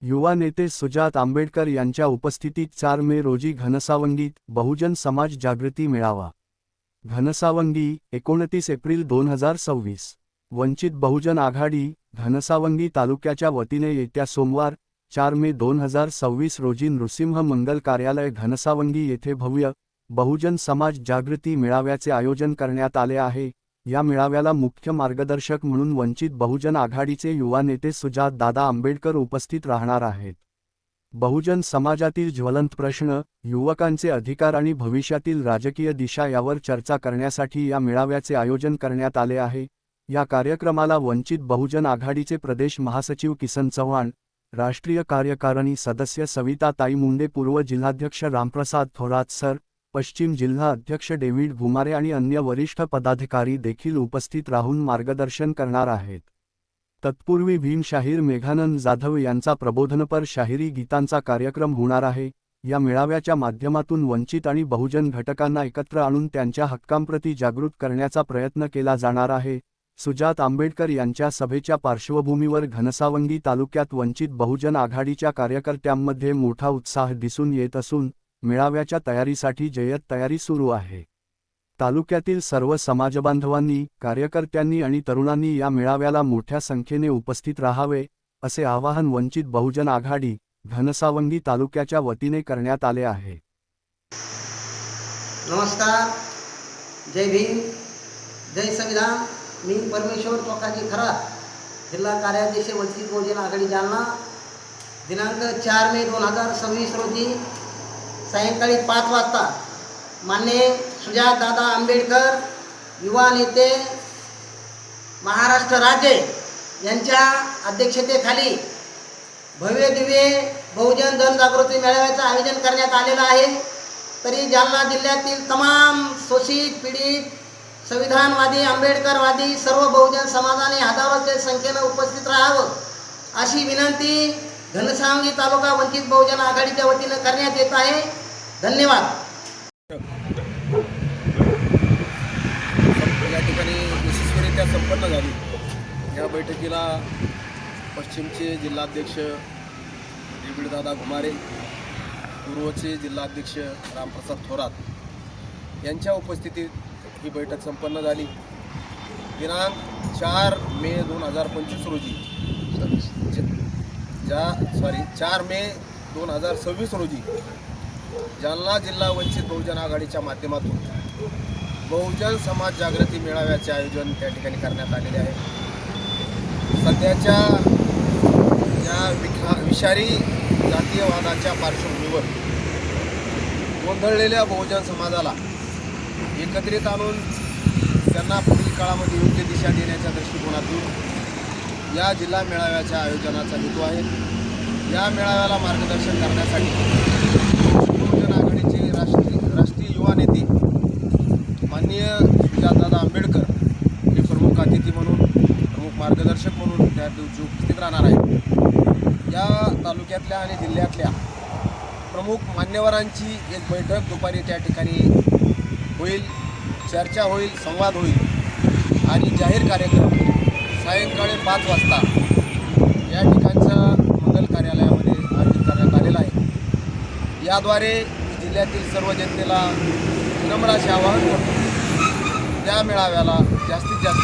युवा नेते सुजात आंबेडकर यांच्या उपस्थितीत 4 मे रोजी घनसावंगीत बहुजन समाज जागृती मेळावा. घनसावंगी 29 एप्रिल 2026. वंचित बहुजन आघाडी घनसावंगी तालुक्याच्या वतीने येत्या सोमवार 4 मे 2026 रोजी नृसिंह मंगल कार्यालय घनसावंगी येथे भव्य बहुजन समाज जागृती मेळाव्याचे आयोजन करण्यात आले आहे. या मेळाव्याला मुख्य मार्गदर्शक म्हणून वंचित बहुजन आघाडीचे युवा नेते सुजात दादा आंबेडकर उपस्थित राहणार आहेत. बहुजन समाजातील ज्वलंत प्रश्न, युवकांचे अधिकार आणि भविष्यातील राजकीय दिशा यावर चर्चा करण्यासाठी या मेळाव्याचे आयोजन करण्यात आले आहे. या कार्यक्रमाला वंचित बहुजन आघाडीचे प्रदेश महासचिव किसन चव्हाण, राष्ट्रीय कार्यकारिणी सदस्य सविता ताई मुंडे, पूर्व जिल्हाध्यक्ष रामप्रसाद थोरात सर, पश्चिम जिल्हा अध्यक्ष डेव्हिड घुमारे आणि अन्य वरिष्ठ पदाधिकारी देखील उपस्थित राहून मार्गदर्शन करणार आहेत. तत्पूर्वी भीम शाहीर मेघानंद जाधव यांचा प्रबोधनपर शाहिरी गीतांचा कार्यक्रम होणार आहे. या मेळाव्याच्या माध्यमातून वंचित आणि बहुजन घटकांना एकत्र आणून त्यांच्या हक्कांप्रती जागृत करण्याचा प्रयत्न केला जाणार आहे. सुजात आंबेडकर यांच्या सभेच्या पार्श्वभूमीवर घनसावंगी तालुक्यात वंचित बहुजन आघाडीच्या कार्यकर्त्यांमध्ये मोठा उत्साह दिसून येत असून मेळाव्याच्या तयारीसाठी जय्यत तयारी सुरू आहे. तालुक्यातील सर्व समाजबांधवांनी, कार्यकर्त्यांनी आणि तरुणांनी या मेळाव्याला मोठ्या संख्येने उपस्थित राहावे, असे आवाहन वंचित बहुजन आघाडी घनसावंगी तालुक्याच्या वतीने करण्यात आले आहे. नमस्कार, जय भीम, जय संविधान. मी परमेश्वर टोकाजी खरात, जिल्हा कार्याध्यक्ष वंचित बहुजन आघाडी जालना. दिनांक 4 मे 2026 रोजी सायंकाळी 5 वाजता माननीय सुजात दादा आंबेडकर युवा नेते महाराष्ट्र राज्य यांच्या अध्यक्षतेखाली भव्य दिव्य बहुजन जनजागृती मेळाव्याचं आयोजन करण्यात आलेलं आहे. तरी जालना जिल्ह्यातील तमाम शोषित, पीडित, संविधानवादी, आंबेडकरवादी सर्व बहुजन समाजाने हजारोच्या संख्येनं उपस्थित राहावं अशी विनंती घनसावंगी तालुका वंचित बहुजन आघाडीच्या वतीनं करण्यात येत आहे. धन्यवाद. या ठिकाणी यशस्वीरित्या संपन्न झाली. या बैठकीला पश्चिमचे जिल्हाध्यक्ष डेव्हिड दादा घुमारे, पूर्वचे जिल्हाध्यक्ष रामप्रसाद थोरात यांच्या उपस्थितीत ही बैठक संपन्न झाली. दिनांक 4 मे 2025 रोजी 4 मे 2026 रोजी जालना जिल्हा वंचित बहुजन आघाडीच्या माध्यमातून बहुजन समाज जागृती मेळाव्याचे आयोजन त्या ठिकाणी करण्यात आलेले आहे. सध्याच्या या विषारी जातीयवादाच्या पार्श्वभूमीवर गोंधळलेल्या बहुजन समाजाला एकत्रित आणून त्यांना पुढील काळामध्ये योग्य दिशा देण्याच्या दृष्टिकोनातून या जिल्हा मेळाव्याच्या आयोजनाचा हेतू आहे. या मेळाव्याला मार्गदर्शन करण्यासाठी बहुजन आघाडीचे राष्ट्रीय युवा नेते माननीय सुजातदादा आंबेडकर हे प्रमुख अतिथी म्हणून, प्रमुख मार्गदर्शक म्हणून त्या दिवशी उपस्थित राहणार आहेत. या तालुक्यातल्या आणि जिल्ह्यातल्या प्रमुख मान्यवरांची एक बैठक दुपारी त्या ठिकाणी होईल. चर्चा होईल, संवाद होईल आणि जाहीर कार्यक्रम सायंकाळी 5 वाजता या ठिकाणच्या मंगल कार्यालयामध्ये आयोजित करण्यात आलेला आहे. याद्वारे जिल्ह्यातील सर्व जनतेला विनम्र असे आवाहन करतो, त्या मेळाव्याला जास्तीत जास्त